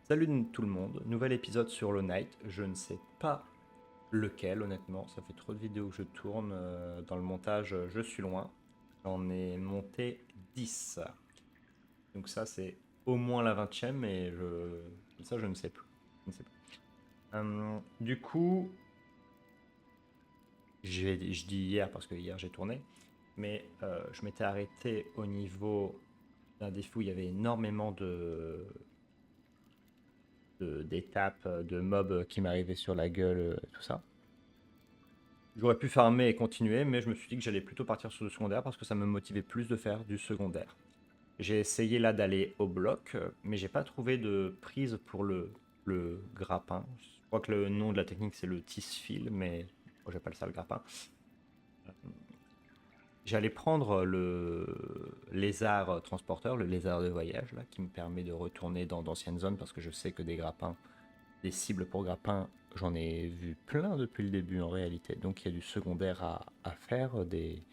Salut tout le monde, nouvel épisode sur le Night. Je ne sais pas lequel, honnêtement. Ça fait trop de vidéos que je tourne. Dans le montage, je suis loin. J'en ai monté 10. Donc ça, c'est au moins la 20e et ça, je ne sais plus. Je ne sais plus. Du coup, je dis hier parce que hier j'ai tourné, mais je m'étais arrêté au niveau d'un défi où il y avait énormément d'étapes, de mobs qui m'arrivaient sur la gueule, tout ça. J'aurais pu farmer et continuer, mais je me suis dit que j'allais plutôt partir sur le secondaire parce que ça me motivait plus de faire du secondaire. J'ai essayé là d'aller au bloc, mais j'ai pas trouvé de prise pour le grappin. Je crois que le nom de la technique c'est le tisse-fil, mais moi j'appelle ça le grappin. J'allais prendre le lézard transporteur, le lézard de voyage, là, qui me permet de retourner dans d'anciennes zones parce que je sais que des grappins, des cibles pour grappins, j'en ai vu plein depuis le début en réalité. Donc il y a du secondaire à faire, des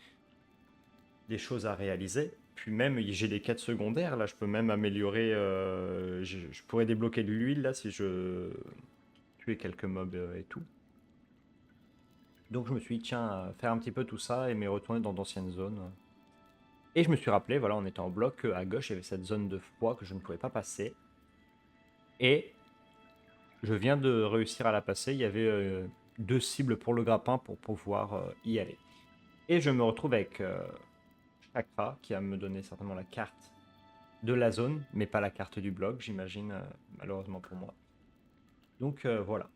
choses à réaliser. Puis même, j'ai des quêtes secondaires, là, je peux même améliorer, je pourrais débloquer de l'huile, là, si je tuais quelques mobs et tout. Donc je me suis dit, tiens, faire un petit peu tout ça et me retourner dans d'anciennes zones. Et je me suis rappelé, voilà, on était en bloc, à gauche, il y avait cette zone de froid que je ne pouvais pas passer. Et je viens de réussir à la passer, il y avait deux cibles pour le grappin pour pouvoir y aller. Et je me retrouve avec Chakra, qui va me donner certainement la carte de la zone, mais pas la carte du bloc, j'imagine, malheureusement pour moi. Donc voilà,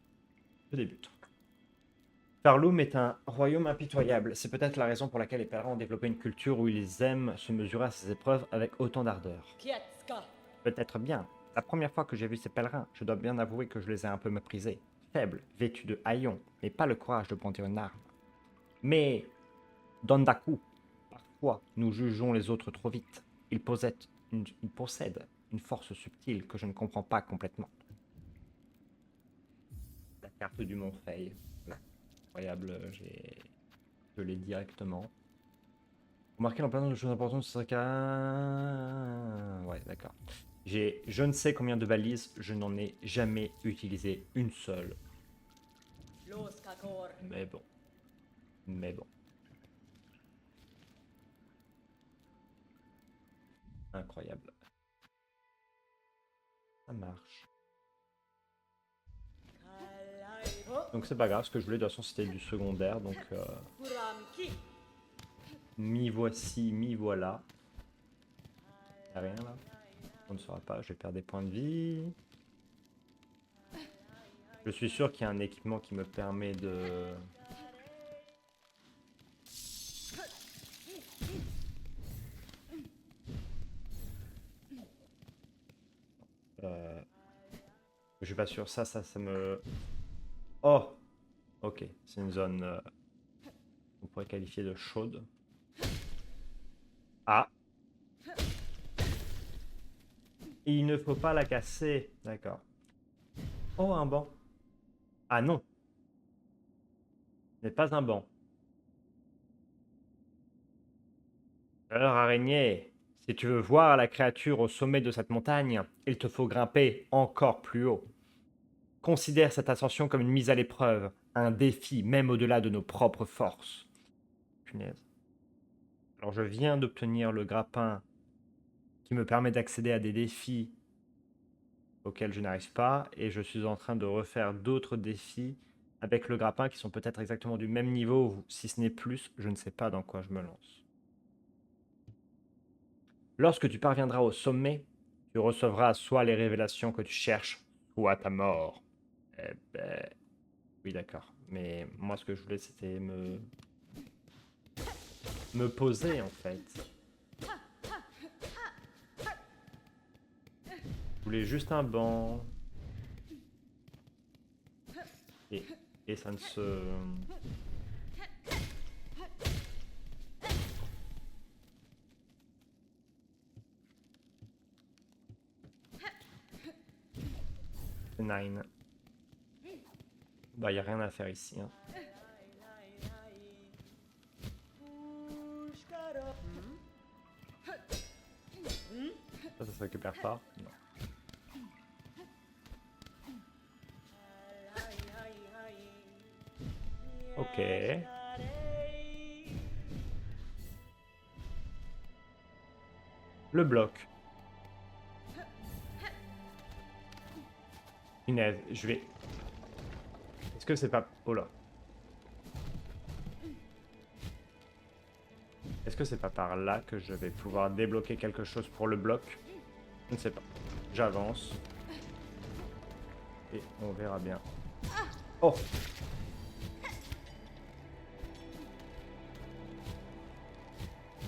je débute. Farloum est un royaume impitoyable. C'est peut-être la raison pour laquelle les pèlerins ont développé une culture où ils aiment se mesurer à ces épreuves avec autant d'ardeur. Peut-être bien. La première fois que j'ai vu ces pèlerins, je dois bien avouer que je les ai un peu méprisés. Faibles, vêtus de haillons, mais pas le courage de brandir une arme. Mais, Dondaku, parfois nous jugeons les autres trop vite. Ils possèdent une force subtile que je ne comprends pas complètement. La carte du Mont Fey. Incroyable, je l'ai directement. Remarquez l'emplacement de choses importantes, ce serait qu'un... Ouais, d'accord. J'ai je ne sais combien de balises, je n'en ai jamais utilisé une seule. Mais bon, mais bon, incroyable. Ça marche. Donc c'est pas grave, ce que je voulais de toute façon c'était du secondaire, donc mi voici, mi voilà. Y'a rien là. On ne saura pas, je vais perdre des points de vie. Je suis sûr qu'il y a un équipement qui me permet de... Euh, je suis pas sûr, ça me... Oh! Ok, c'est une zone qu'on pourrait qualifier de chaude. Ah! Il ne faut pas la casser. D'accord. Oh, un banc. Ah non, ce n'est pas un banc. Alors, araignée, si tu veux voir la créature au sommet de cette montagne, il te faut grimper encore plus haut. Considère cette ascension comme une mise à l'épreuve, un défi même au-delà de nos propres forces. Punaise. Alors, je viens d'obtenir le grappin qui me permet d'accéder à des défis auxquels je n'arrive pas, et je suis en train de refaire d'autres défis avec le grappin qui sont peut-être exactement du même niveau, si ce n'est plus, je ne sais pas dans quoi je me lance. Lorsque tu parviendras au sommet, tu recevras soit les révélations que tu cherches, soit ta mort. Eh ben, oui d'accord. Mais moi ce que je voulais c'était me poser en fait. Je voulais juste un banc. Et, et ça ne se... Nine. Bah y a rien à faire ici, hein. Ça se récupère pas. Non. Ok. Le bloc. Punaise, je vais... Est-ce que c'est pas... Oh là. Est-ce que c'est pas par là que je vais pouvoir débloquer quelque chose pour le bloc? Je ne sais pas. J'avance. Et on verra bien. Oh!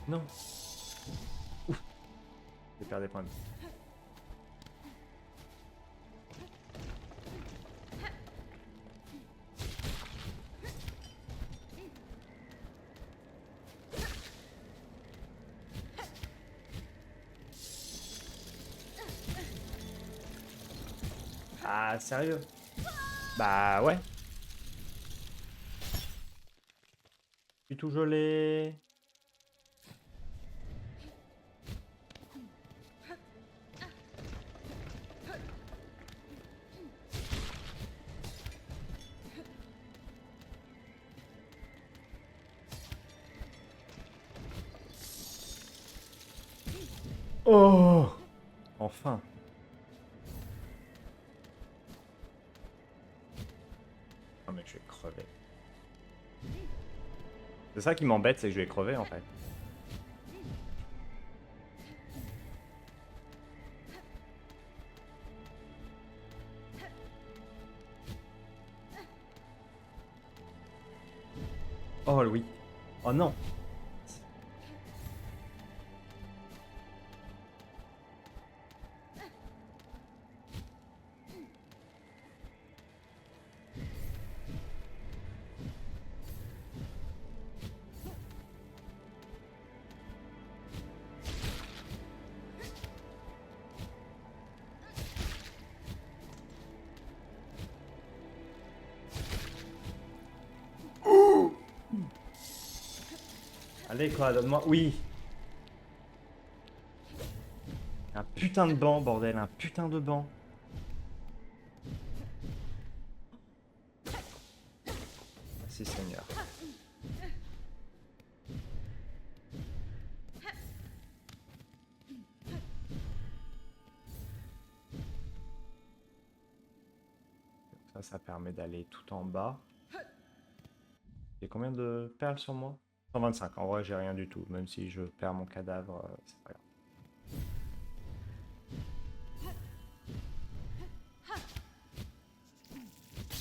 Non! Ouf! J'ai perdu des points de vie. Ah, sérieux? Bah ouais. Je suis tout gelé. Oh! Enfin. Oh mec, je vais crever. C'est ça qui m'embête, c'est que je vais crever en fait. Oh oui. Oh non. Allez quoi, donne-moi... Oui! Un putain de banc, bordel, un putain de banc. Merci Seigneur. Ça permet d'aller tout en bas. J'ai combien de perles sur moi? 125. En vrai, j'ai rien du tout. Même si je perds mon cadavre, c'est pas grave.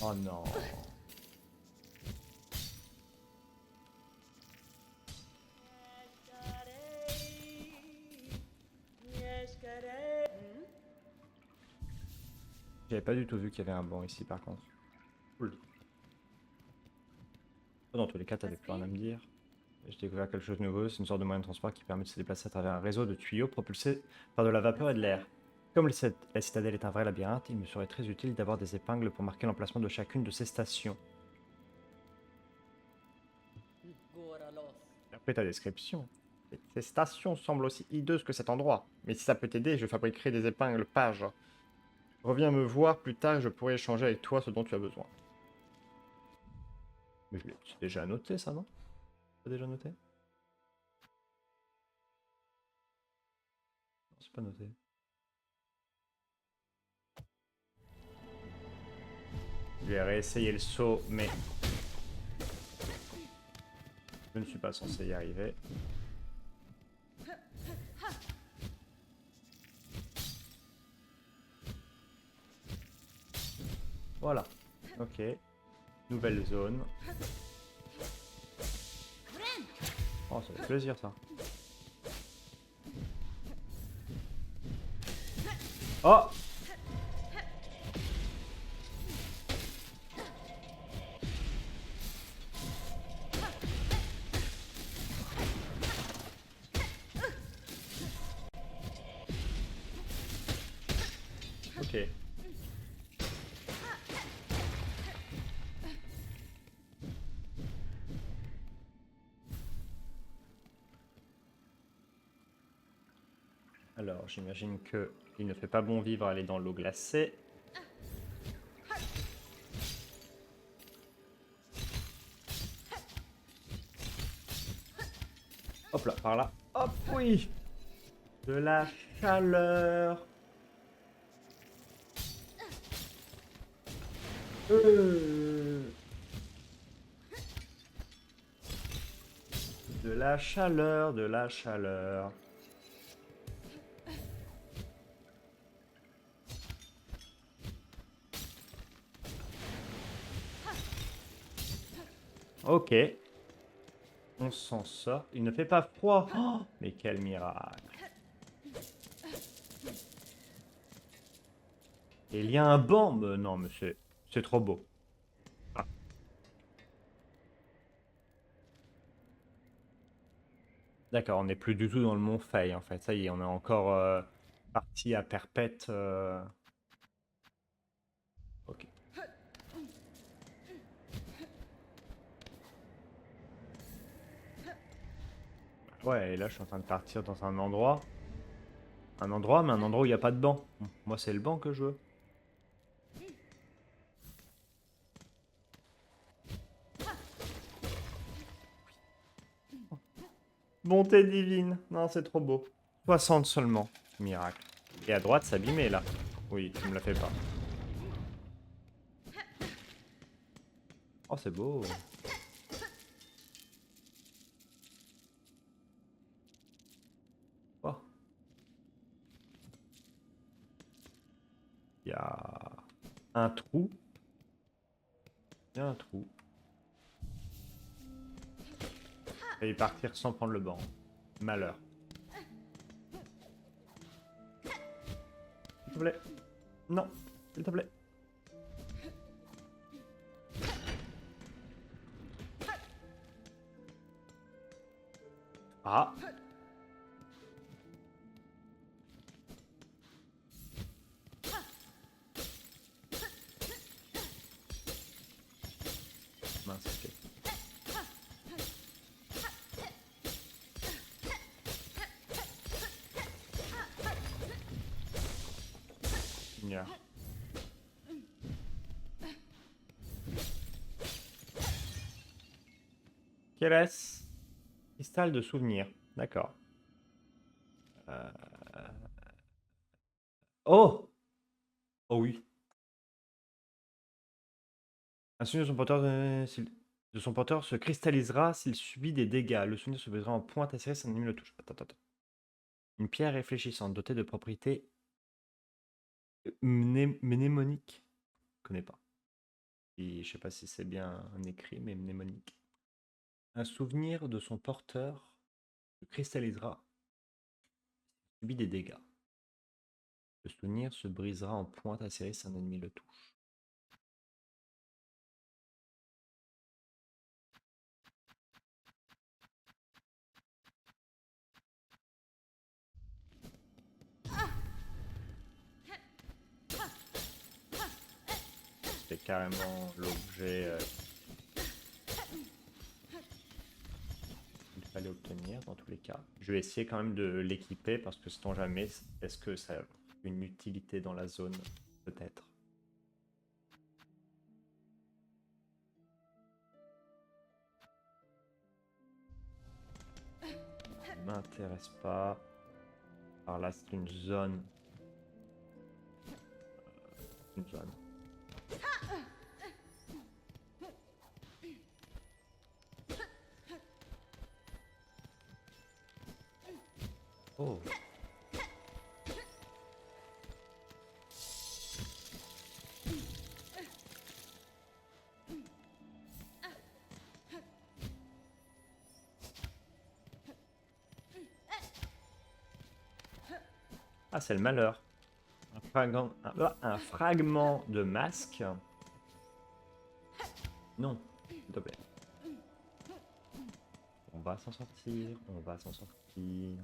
Oh non. J'avais pas du tout vu qu'il y avait un banc ici par contre. Cool. Dans tous les cas, t'avais plus rien à me dire. J'ai découvert quelque chose de nouveau, c'est une sorte de moyen de transport qui permet de se déplacer à travers un réseau de tuyaux propulsés par de la vapeur et de l'air. Comme la citadelle est un vrai labyrinthe, il me serait très utile d'avoir des épingles pour marquer l'emplacement de chacune de ces stations. Après ta description, ces stations semblent aussi hideuses que cet endroit. Mais si ça peut t'aider, je fabriquerai des épingles pages. Reviens me voir plus tard et je pourrai échanger avec toi ce dont tu as besoin. Mais je l'ai déjà noté ça, non? T'as déjà noté? Non, c'est pas noté. Je vais réessayer le saut, mais je ne suis pas censé y arriver. Voilà. Ok. Nouvelle zone. Oh, ça fait plaisir ça. Oh! Ok. Alors, j'imagine que il ne fait pas bon vivre à aller dans l'eau glacée. Hop là, par là. Hop, oui. De la chaleur. Euh. De la chaleur, de la chaleur. Ok. On s'en sort. Il ne fait pas froid. Oh, mais quel miracle. Et il y a un banc. Non, mais c'est trop beau. Ah. D'accord, on n'est plus du tout dans le mont Fay en fait. Ça y est, on est encore parti à perpète. Ok. Ouais, et là je suis en train de partir dans un endroit. Un endroit, mais un endroit où il n'y a pas de banc. Moi, c'est le banc que je veux. Bonté divine. Non, c'est trop beau. 60 seulement. Miracle. Et à droite, s'abîmer là. Oui, tu me la fais pas. Oh, c'est beau. Oh. Il y a un trou. Il y a un trou. Et partir sans prendre le banc. Malheur. S'il te plaît. Non, s'il te plaît. Ah. Mince, ok. Ignore. Quel est-ce? Cristal de souvenir. D'accord. Euh, Oh! Oh oui. Un souvenir de son porteur, de son porteur se cristallisera s'il subit des dégâts. Le souvenir se brisera en pointe à serrer si un ennemi le touche. Attends, attends, attends. Une pierre réfléchissante dotée de propriétés mnémoniques. Je connais pas. Et je sais pas si c'est bien un écrit, mais mnémonique. Un souvenir de son porteur se cristallisera s'il subit des dégâts. Le souvenir se brisera en pointe à serrer si un ennemi le touche. C'est carrément l'objet qu'il fallait obtenir dans tous les cas. Je vais essayer quand même de l'équiper parce que sait-on jamais, est-ce que ça a une utilité dans la zone? Peut-être. Ça m'intéresse pas. Alors là, c'est une zone. Une zone. Oh. Ah, c'est le malheur. Un fragment de masque. Non, s'il te plaît. On va s'en sortir, on va s'en sortir.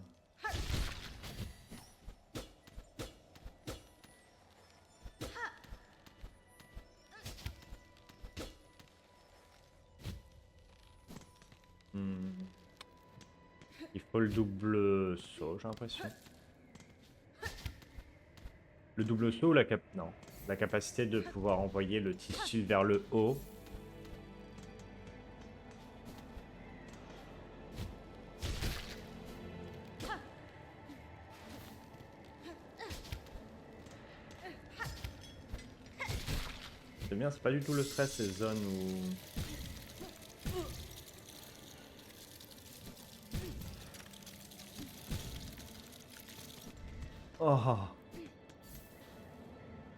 Il faut le double saut, j'ai l'impression. Le double saut ou non, la capacité de pouvoir envoyer le tissu vers le haut. C'est bien, c'est pas du tout le stress ces zones où... Oh.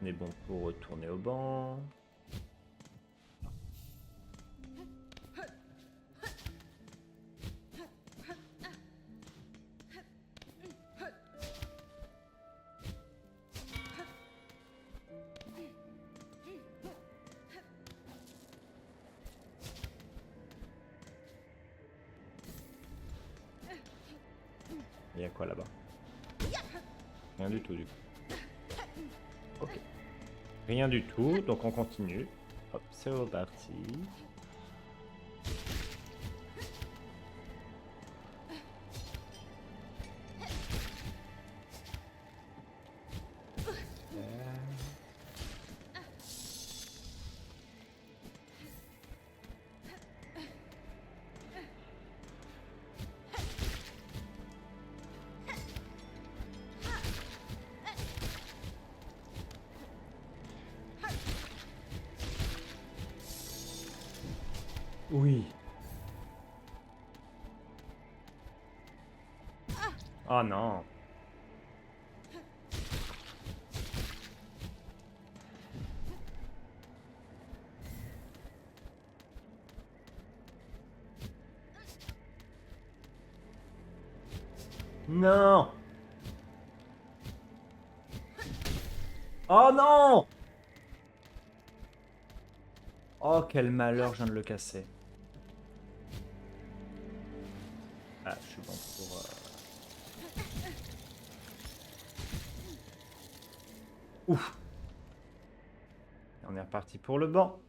On est bon pour retourner au banc. Il y a quoi là-bas? Rien du tout du coup. Ok. Rien du tout, donc on continue. Hop, c'est reparti. Oui. Oh non. Non. Oh non. Oh quel malheur, je viens de le casser. Ah, je suis bon pour... Ouf. On est reparti pour le banc.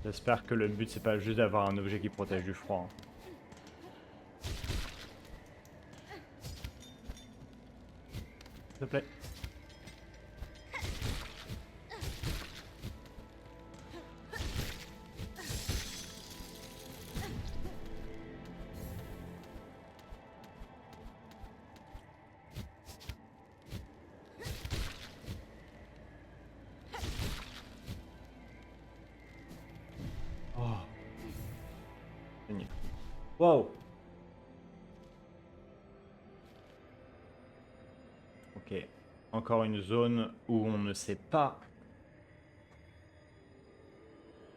J'espère que le but c'est pas juste d'avoir un objet qui protège du froid. S'il te plaît. Oh. Génial. Wow. Ok. Encore une zone où on ne sait pas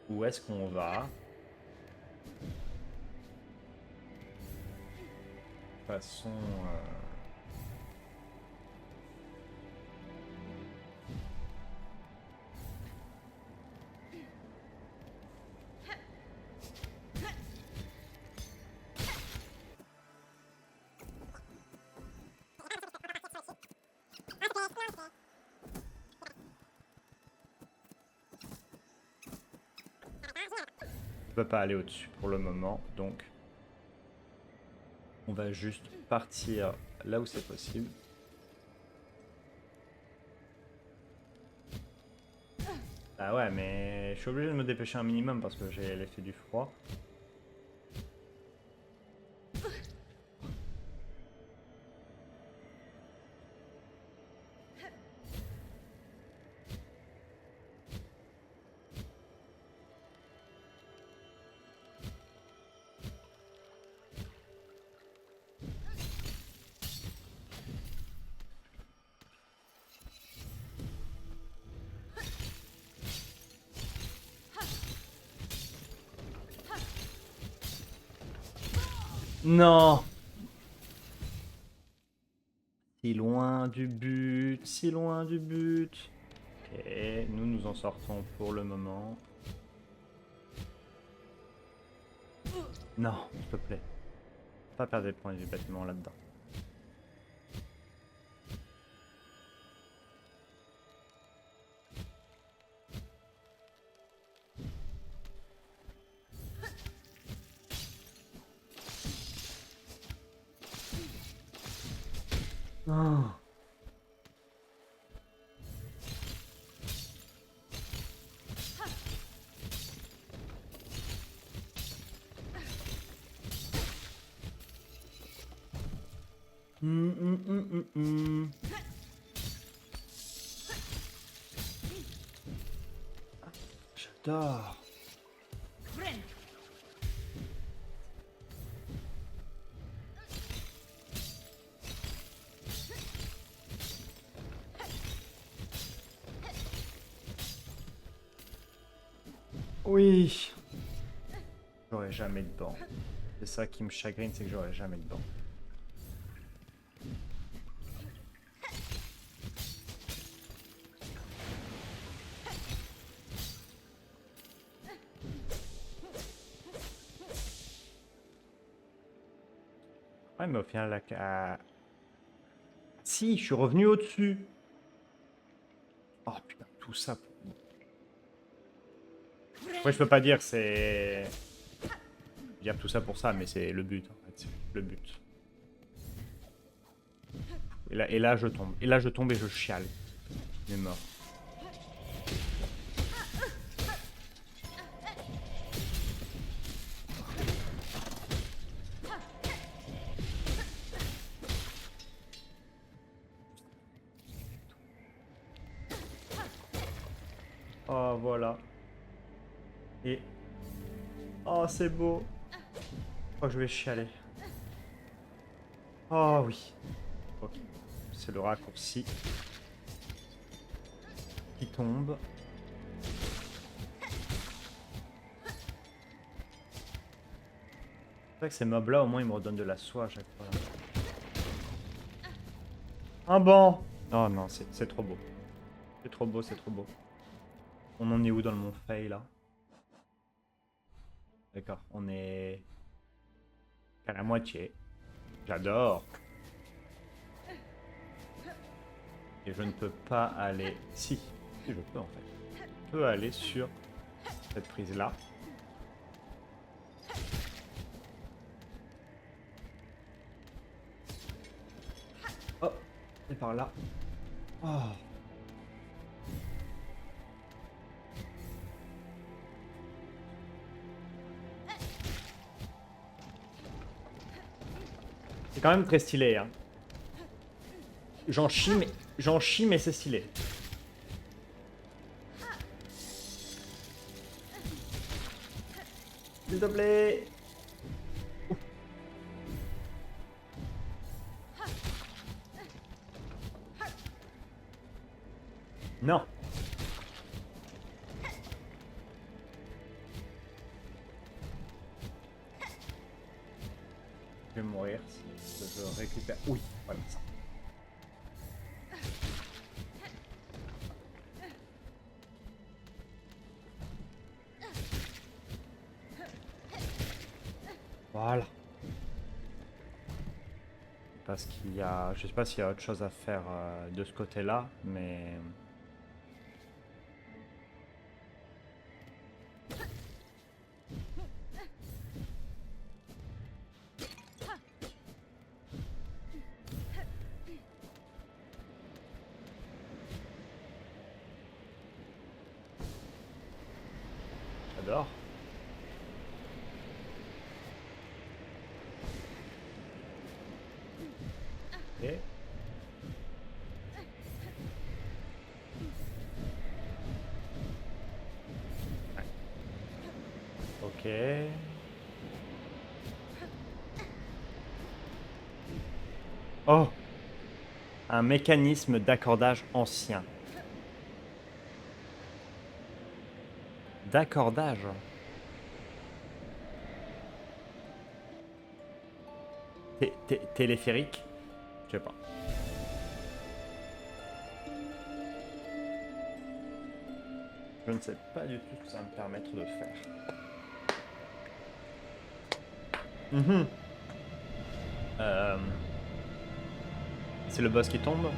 où est-ce qu'on va. De toute façon... on peut pas aller au-dessus pour le moment, donc on va juste partir là où c'est possible. Ah ouais, mais je suis obligé de me dépêcher un minimum parce que j'ai l'effet du froid. Non! Si loin du but, si loin du but. Ok, nous nous en sortons pour le moment. Non, s'il te plaît. Pas perdre des points du bâtiment là-dedans. Oh. J'adore. Oui. J'aurai jamais de banc. C'est ça qui me chagrine, c'est que j'aurai jamais de banc. Ouais, mais au final, si, je suis revenu au-dessus. Oh putain, tout ça pour... Ouais, je peux pas dire c'est... dire tout ça pour ça, mais c'est le but, en fait. C'est le but. Et là, je tombe. Et là, je tombe et je chiale. Il est mort. Oh, voilà. Et... oh, c'est beau. Je crois que je vais chialer. Oh, oui. Ok. C'est le raccourci qui tombe. C'est vrai que ces mobs-là, au moins, ils me redonnent de la soie à chaque fois. Un banc. Oh non, c'est trop beau. C'est trop beau, c'est trop beau. On en est où dans le mon fail, là? D'accord, on est à la moitié. J'adore. Et je ne peux pas aller... Si, si je peux en fait. Je peux aller sur cette prise-là. Oh, et par là. Oh. C'est quand même très stylé, hein. J'en chie, mais c'est stylé. S'il te plaît. Non. Je vais mourir si je récupère. Oui, voilà ça. Voilà. Parce qu'il y a... je sais pas s'il y a autre chose à faire de ce côté-là, mais... j'adore. Et... ok. Oh! Un mécanisme d'accordage ancien. D'accordage? Téléphérique? Je sais pas. Je ne sais pas du tout ce que ça va me permettre de faire. Euh, c'est le boss qui tombe?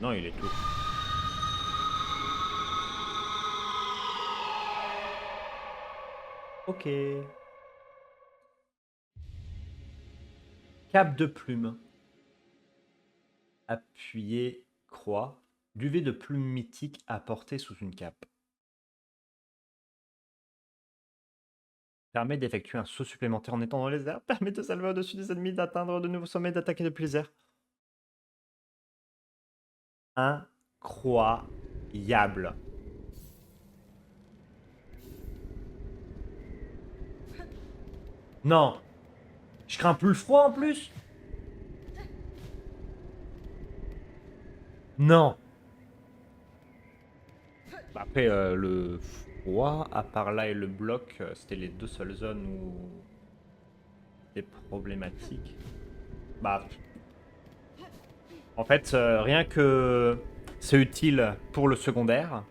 Non, il est tout. Ok. Cape de plume. Appuyez croix. Duvet de plume mythique à porter sous une cape. Permet d'effectuer un saut supplémentaire en étant dans les airs. Permet de s'élever au-dessus des ennemis, d'atteindre de nouveaux sommets, d'attaquer depuis les airs. Incroyable. Non. Je crains plus le froid en plus. Non. Bah, après, le froid, à part là et le bloc, c'était les deux seules zones où c'était problématique. Bah, en fait, rien que c'est utile pour le secondaire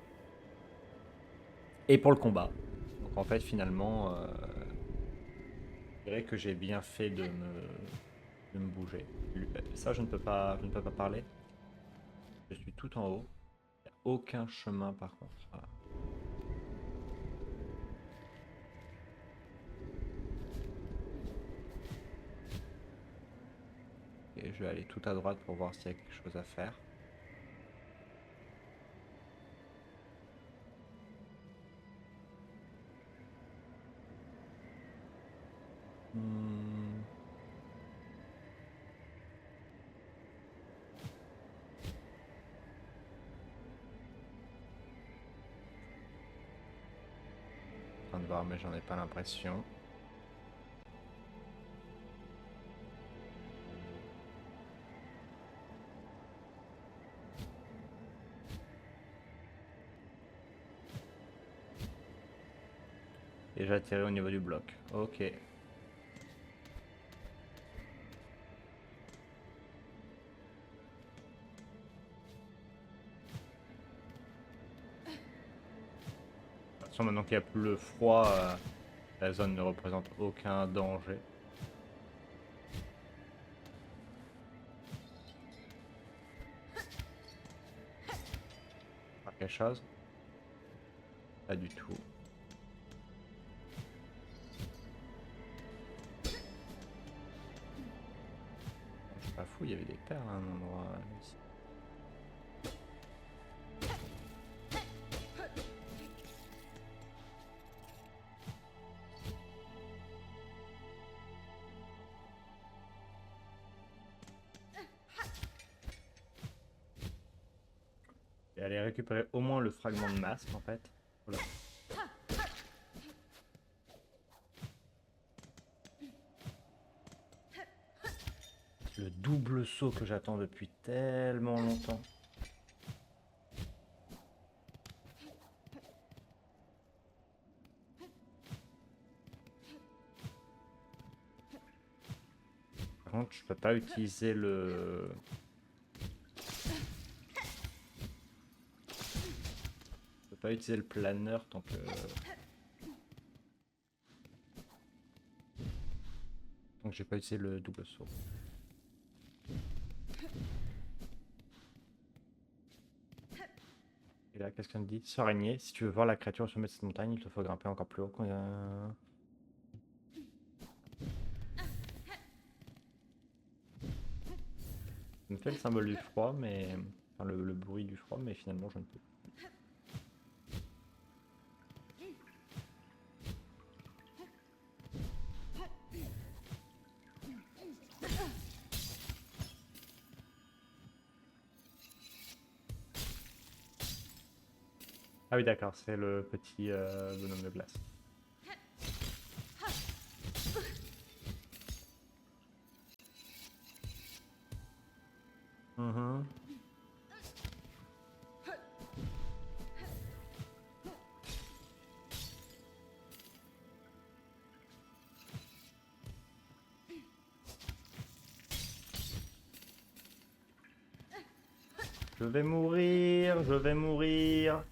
et pour le combat. Donc en fait, finalement, je dirais que j'ai bien fait de me bouger. Ça, je ne peux pas parler. Je suis tout en haut. Il n'y a aucun chemin par contre. Voilà. Et je vais aller tout à droite pour voir s'il y a quelque chose à faire. Hmm. En train de voir, mais j'en ai pas l'impression. Et j'ai atterri au niveau du bloc. Ok. De toute façon, maintenant qu'il n'y a plus le froid, la zone ne représente aucun danger. Pas quelque chose? Pas du tout. Je suis pas fou, il y avait des perles à un endroit ici. Et aller récupérer au moins le fragment de masque en fait. Voilà. Le double saut que j'attends depuis tellement longtemps. Par contre, je peux pas utiliser le... Je peux pas utiliser le planeur tant que... Donc j'ai pas utilisé le double saut. Et là, qu'est-ce qu'on me dit? S'araignée, si tu veux voir la créature au sommet de cette montagne, il te faut grimper encore plus haut. Ça me fait le symbole du froid, mais... Enfin, le bruit du froid, mais finalement, je ne peux pas. Ah oui, d'accord, c'est le petit bonhomme de glace. Mhm. Je vais mourir, je vais mourir.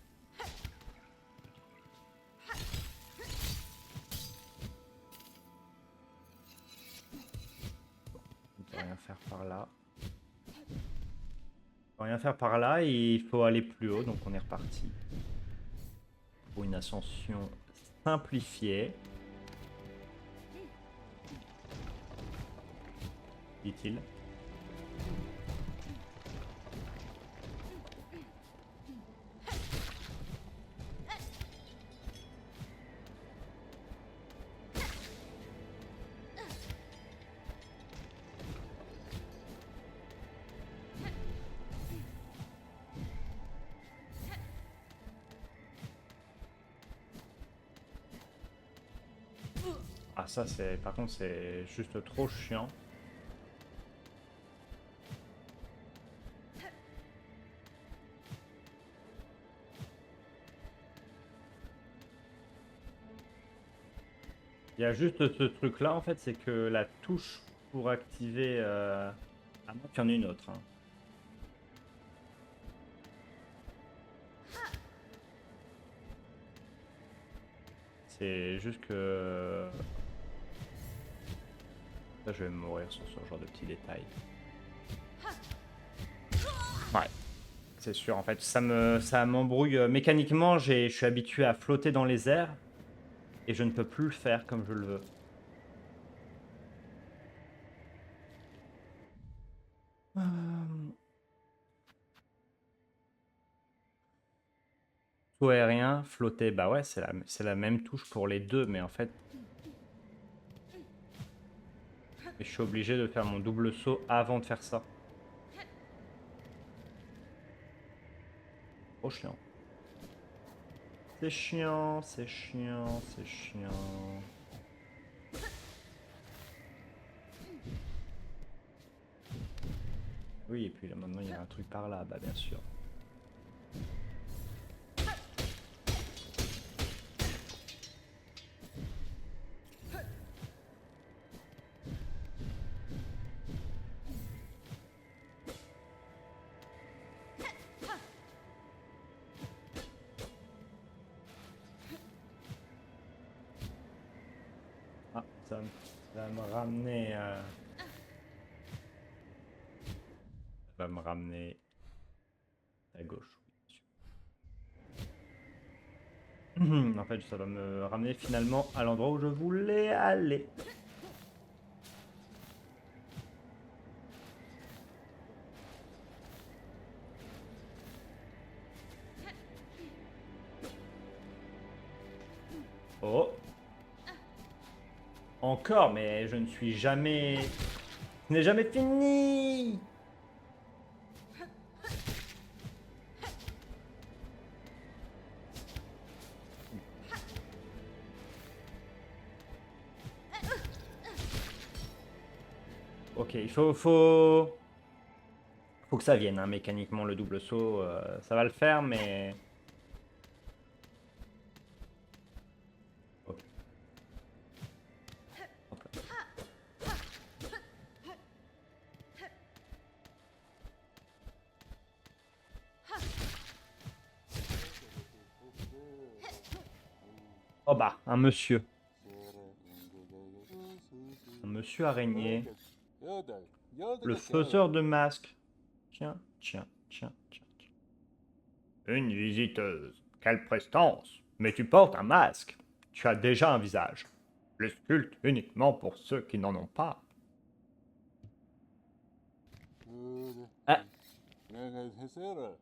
On peut rien faire par là. On peut rien faire par là et il faut aller plus haut, donc on est reparti. Pour une ascension simplifiée. Dit-il. Ah ça c'est... Par contre c'est juste trop chiant. Il y a juste ce truc là en fait, c'est que la touche pour activer... À moins qu'il y en ait une autre. Hein. C'est juste que... Ça, je vais mourir sur ce genre de petits détails. Ouais, c'est sûr. En fait, ça m'embrouille. Mécaniquement, je suis habitué à flotter dans les airs et je ne peux plus le faire comme je le veux. Saut aérien, flotter, bah ouais, c'est la même touche pour les deux, mais en fait, je suis obligé de faire mon double saut avant de faire ça. Trop chiant. C'est chiant, c'est chiant, c'est chiant. Oui, et puis là, maintenant, il y a un truc par là, bah bien sûr. Ah, ça va me ramener... Ça va me ramener à gauche. En fait, ça va me ramener finalement à l'endroit où je voulais aller. Oh. Encore, mais je ne suis jamais... Ce n'est jamais fini. Ok, faut que ça vienne, hein, mécaniquement, le double saut. Ça va le faire, mais... Ok. Hop là. Oh bah, un monsieur. Un monsieur araignée. Le faiseur de masques. Tiens, tiens, tiens, tiens. Une visiteuse. Quelle prestance. Mais tu portes un masque. Tu as déjà un visage. Le sculpte uniquement pour ceux qui n'en ont pas. Ah.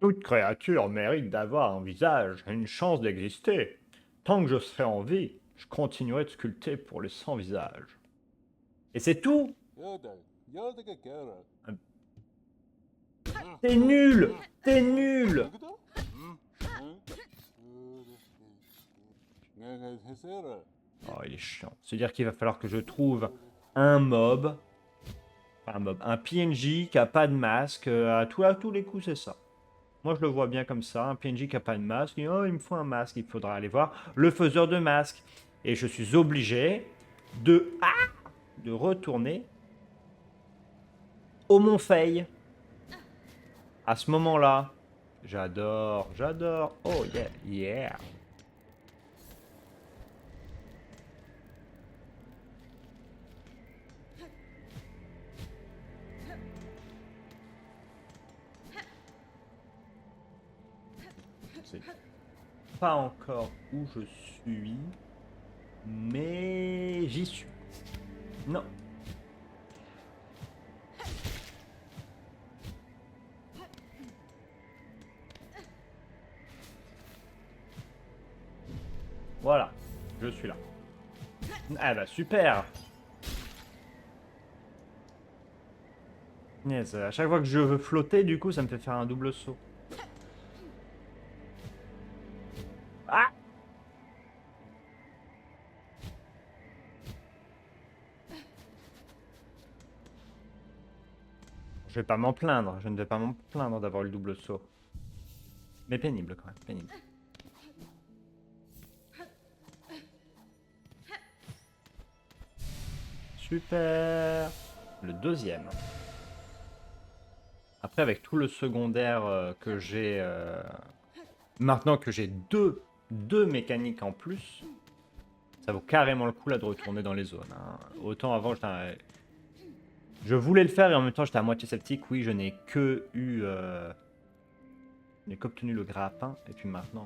Toute créature mérite d'avoir un visage et une chance d'exister. Tant que je serai en vie, je continuerai de sculpter pour les sans visage. Et c'est tout. T'es nul. T'es nul. Oh, il est chiant. C'est-à-dire qu'il va falloir que je trouve un mob, un PNJ qui a pas de masque. À tous les coups, c'est ça. Moi, je le vois bien comme ça. Un PNJ qui a pas de masque. Oh, il me faut un masque. Il faudra aller voir le faiseur de masque. Et je suis obligé de retourner au Mont Fay. À ce moment-là, j'adore, j'adore. Oh yeah, yeah. C'est pas encore où je suis, mais j'y suis. Non. Voilà, je suis là. Ah bah super. Yes, à chaque fois que je veux flotter, du coup, ça me fait faire un double saut. Ah! Je vais pas m'en plaindre, je ne vais pas m'en plaindre d'avoir le double saut. Mais pénible quand même, pénible. Super. Le deuxième. Après, avec tout le secondaire que j'ai... maintenant que j'ai deux mécaniques en plus, ça vaut carrément le coup là de retourner dans les zones. Hein. Autant avant, je voulais le faire et en même temps j'étais à moitié sceptique. Oui, je n'ai que eu... je n'ai qu'obtenu le grappin et puis maintenant...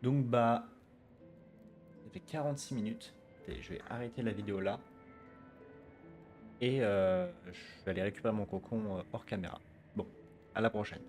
Donc bah... Ça fait 46 minutes. Et je vais arrêter la vidéo là. Et je vais aller récupérer mon cocon hors caméra. Bon, à la prochaine.